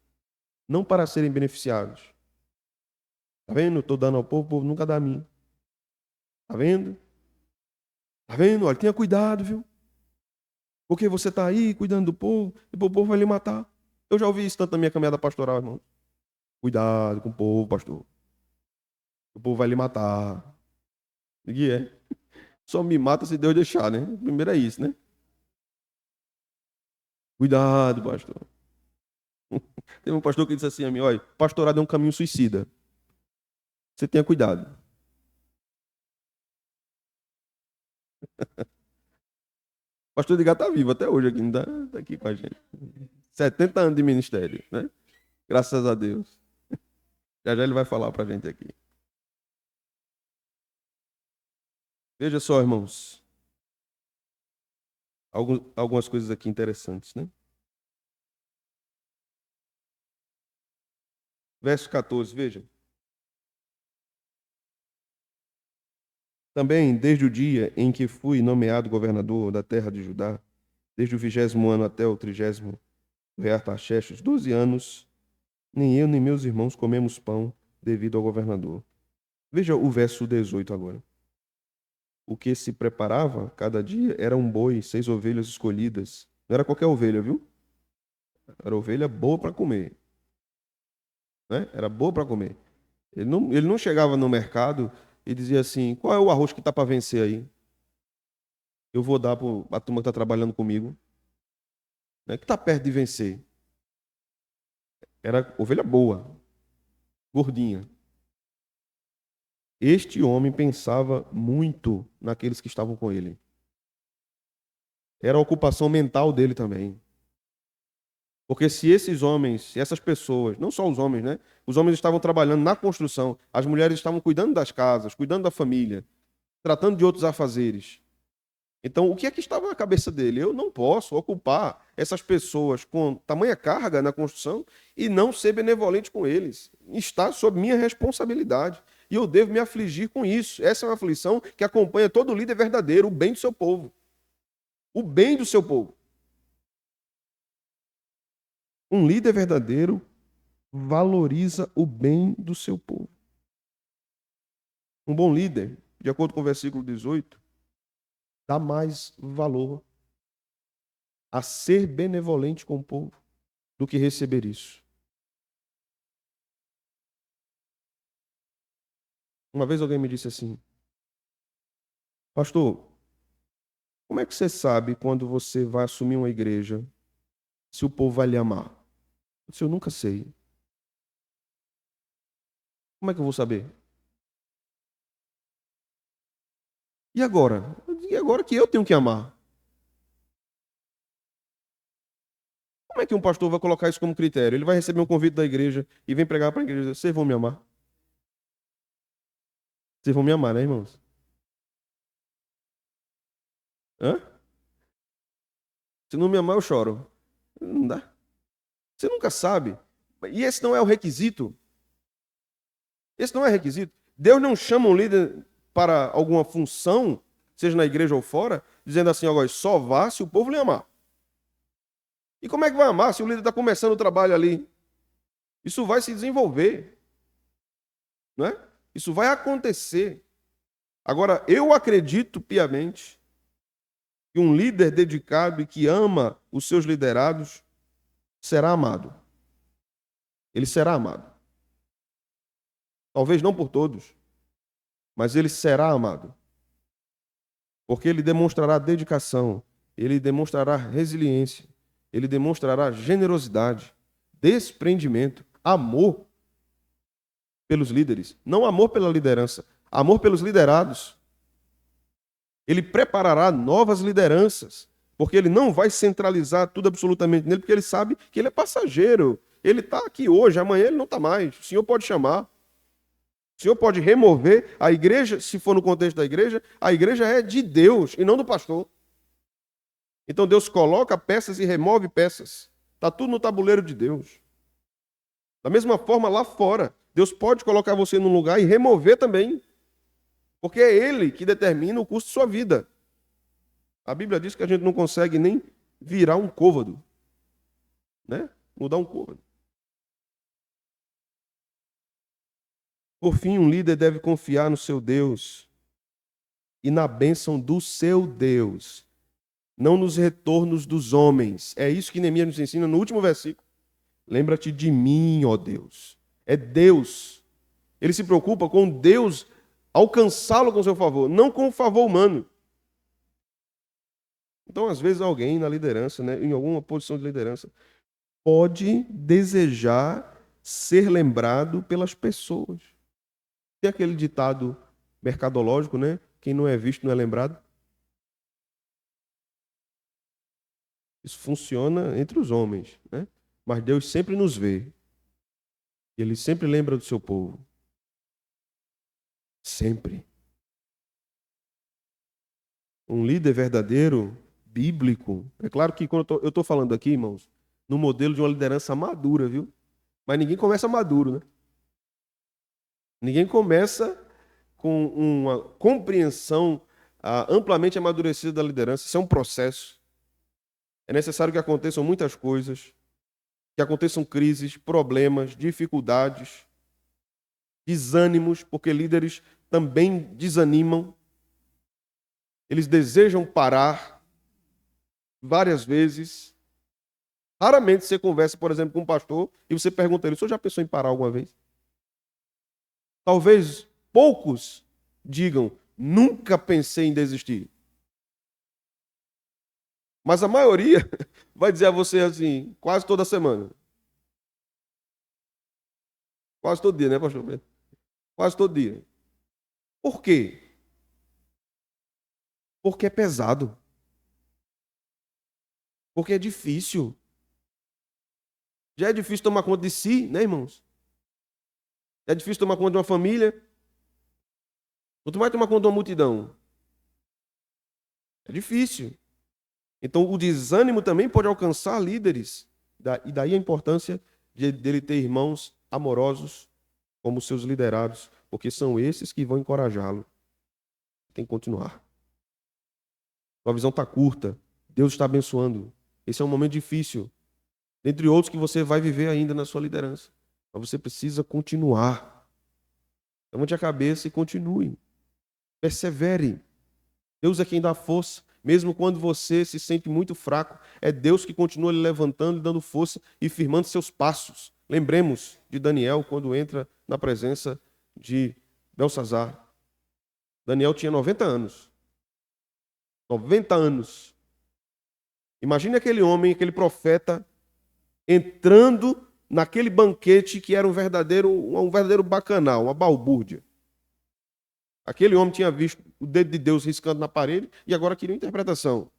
não para serem beneficiados. Tá vendo? Estou dando ao povo, o povo nunca dá a mim. Tá vendo? Tá vendo? Olha, tenha cuidado, viu? Porque você está aí cuidando do povo, e o povo vai lhe matar. Eu já ouvi isso tanto na minha caminhada pastoral, irmão. Cuidado com o povo, pastor. O povo vai lhe matar. E é. Só me mata se Deus deixar, né? Primeiro é isso, né? Cuidado, pastor. Tem um pastor que disse assim a mim, olha, pastorado é um caminho suicida. Você tenha cuidado. O pastor Edgar está vivo até hoje aqui, não tá aqui com a gente. 70 anos de ministério, né? Graças a Deus. Já já ele vai falar para a gente aqui. Veja só, irmãos. Algumas coisas aqui interessantes, né? Verso 14, veja. Também, desde o dia em que fui nomeado governador da terra de Judá, desde o 20º ano até o 30º do rei Artaxerxes, 12 anos, nem eu nem meus irmãos comemos pão devido ao governador. Veja o verso 18 agora. O que se preparava cada dia era um boi, 6 ovelhas escolhidas. Não era qualquer ovelha, viu? Era ovelha boa para comer, né? Era boa para comer. Ele não chegava no mercado e dizia assim: qual é o arroz que está para vencer aí? Eu vou dar para a turma que está trabalhando comigo, né? Que está perto de vencer. Era ovelha boa, gordinha. Este homem pensava muito naqueles que estavam com ele. Era a ocupação mental dele também. Porque se esses homens, se essas pessoas, não só os homens, né? Os homens estavam trabalhando na construção, as mulheres estavam cuidando das casas, cuidando da família, tratando de outros afazeres. Então, o que é que estava na cabeça dele? Eu não posso ocupar essas pessoas com tamanha carga na construção e não ser benevolente com eles. Está sob minha responsabilidade. E eu devo me afligir com isso. Essa é uma aflição que acompanha todo líder verdadeiro, o bem do seu povo. O bem do seu povo. Um líder verdadeiro valoriza o bem do seu povo. Um bom líder, de acordo com o versículo 18, dá mais valor a ser benevolente com o povo do que receber isso. Uma vez alguém me disse assim: pastor, como é que você sabe quando você vai assumir uma igreja se o povo vai lhe amar? Eu disse: eu nunca sei. Como é que eu vou saber? E agora? E agora que eu tenho que amar? Como é que um pastor vai colocar isso como critério? Ele vai receber um convite da igreja e vem pregar para a igreja e dizer: vocês vão me amar? Vocês vão me amar, né, irmãos? Hã? Se não me amar, eu choro. Não dá. Você nunca sabe. E esse não é o requisito. Esse não é requisito. Deus não chama um líder para alguma função seja na igreja ou fora, dizendo assim, agora, só vá se o povo lhe amar. E como é que vai amar se o líder está começando o trabalho ali? Isso vai se desenvolver, não é? Isso vai acontecer. Agora, eu acredito piamente que um líder dedicado e que ama os seus liderados será amado. Ele será amado. Talvez não por todos, mas ele será amado. Porque ele demonstrará dedicação, ele demonstrará resiliência, ele demonstrará generosidade, desprendimento, amor pelos líderes. Não amor pela liderança, amor pelos liderados. Ele preparará novas lideranças, porque ele não vai centralizar tudo absolutamente nele, porque ele sabe que ele é passageiro. Ele está aqui hoje, amanhã ele não está mais. O Senhor pode chamar. O Senhor pode remover a igreja, se for no contexto da igreja, a igreja é de Deus e não do pastor. Então Deus coloca peças e remove peças. Está tudo no tabuleiro de Deus. Da mesma forma, lá fora, Deus pode colocar você num lugar e remover também. Porque é Ele que determina o curso de sua vida. A Bíblia diz que a gente não consegue nem virar um côvado, né? Mudar um côvado. Por fim, um líder deve confiar no seu Deus e na bênção do seu Deus, não nos retornos dos homens. É isso que Neemias nos ensina no último versículo. Lembra-te de mim, ó Deus. É Deus. Ele se preocupa com Deus alcançá-lo com seu favor, não com o favor humano. Então, às vezes, alguém na liderança, né, em alguma posição de liderança, pode desejar ser lembrado pelas pessoas. Tem aquele ditado mercadológico, né? Quem não é visto não é lembrado. Isso funciona entre os homens, né? Mas Deus sempre nos vê. E Ele sempre lembra do seu povo. Sempre. Um líder verdadeiro, bíblico. É claro que quando eu estou falando aqui, irmãos, no modelo de uma liderança madura, viu? Mas ninguém começa maduro, né? Ninguém começa com uma compreensão amplamente amadurecida da liderança. Isso é um processo. É necessário que aconteçam muitas coisas, que aconteçam crises, problemas, dificuldades, desânimos, porque líderes também desanimam. Eles desejam parar várias vezes. Raramente você conversa, por exemplo, com um pastor e você pergunta a ele, o senhor já pensou em parar alguma vez? Talvez poucos digam, nunca pensei em desistir. Mas a maioria vai dizer a você assim, quase toda semana. Quase todo dia, né, pastor Pedro? Quase todo dia. Por quê? Porque é pesado. Porque é difícil. Já é difícil tomar conta de si, né, irmãos? É difícil tomar conta de uma família. Quanto mais tomar conta de uma multidão. É difícil. Então, o desânimo também pode alcançar líderes. E daí a importância dele ter irmãos amorosos como seus liderados, porque são esses que vão encorajá-lo. Tem que continuar. Sua visão está curta. Deus está abençoando. Esse é um momento difícil. Dentre outros que você vai viver ainda na sua liderança. Mas você precisa continuar. Levante a cabeça e continue. Persevere. Deus é quem dá força. Mesmo quando você se sente muito fraco, é Deus que continua lhe levantando, lhe dando força e firmando seus passos. Lembremos de Daniel quando entra na presença de Belsazar. Daniel tinha 90 anos. 90 anos. Imagine aquele homem, aquele profeta, entrando naquele banquete que era um verdadeiro bacanal, uma balbúrdia. Aquele homem tinha visto o dedo de Deus riscando na parede e agora queria interpretação.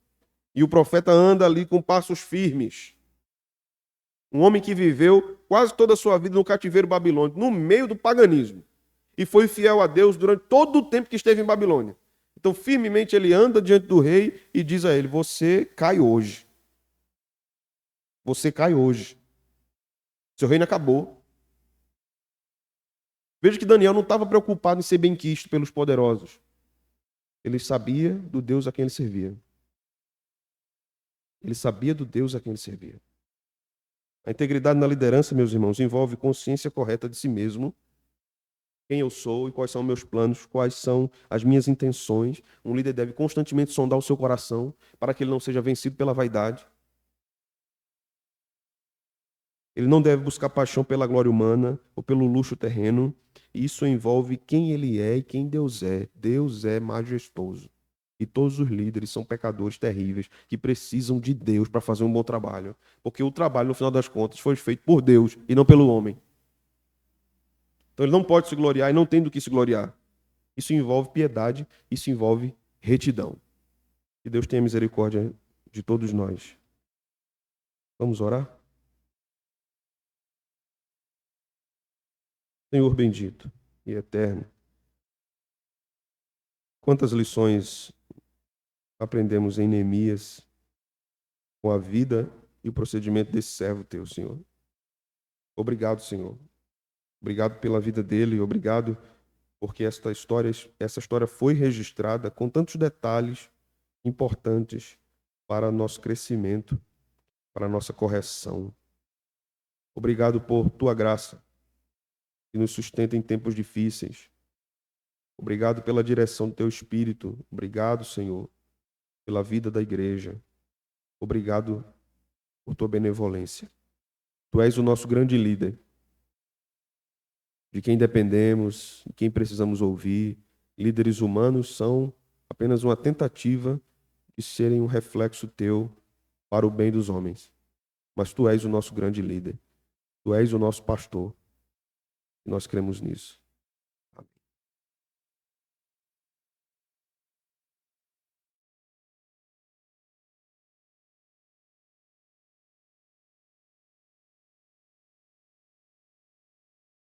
E o profeta anda ali com passos firmes. Um homem que viveu quase toda a sua vida no cativeiro babilônico, no meio do paganismo. E foi fiel a Deus durante todo o tempo que esteve em Babilônia. Então, firmemente, ele anda diante do rei e diz a ele, você cai hoje. Você cai hoje. Seu reino acabou. Veja que Daniel não estava preocupado em ser benquisto pelos poderosos. Ele sabia do Deus a quem ele servia. Ele sabia do Deus a quem ele servia. A integridade na liderança, meus irmãos, envolve consciência correta de si mesmo, quem eu sou e quais são meus planos, quais são as minhas intenções. Um líder deve constantemente sondar o seu coração para que ele não seja vencido pela vaidade. Ele não deve buscar paixão pela glória humana ou pelo luxo terreno. Isso envolve quem ele é e quem Deus é. Deus é majestoso. E todos os líderes são pecadores terríveis que precisam de Deus para fazer um bom trabalho. Porque o trabalho, no final das contas, foi feito por Deus e não pelo homem. Então ele não pode se gloriar e não tem do que se gloriar. Isso envolve piedade, isso envolve retidão. Que Deus tenha misericórdia de todos nós. Vamos orar? Senhor bendito e eterno, quantas lições aprendemos em Neemias com a vida e o procedimento desse servo teu, Senhor. Obrigado, Senhor. Obrigado pela vida dele, obrigado porque essa história foi registrada com tantos detalhes importantes para nosso crescimento, para nossa correção. Obrigado por tua graça que nos sustenta em tempos difíceis. Obrigado pela direção do teu Espírito. Obrigado, Senhor, pela vida da igreja. Obrigado por tua benevolência. Tu és o nosso grande líder, de quem dependemos, de quem precisamos ouvir. Líderes humanos são apenas uma tentativa de serem um reflexo teu para o bem dos homens. Mas tu és o nosso grande líder. Tu és o nosso pastor. E nós cremos nisso.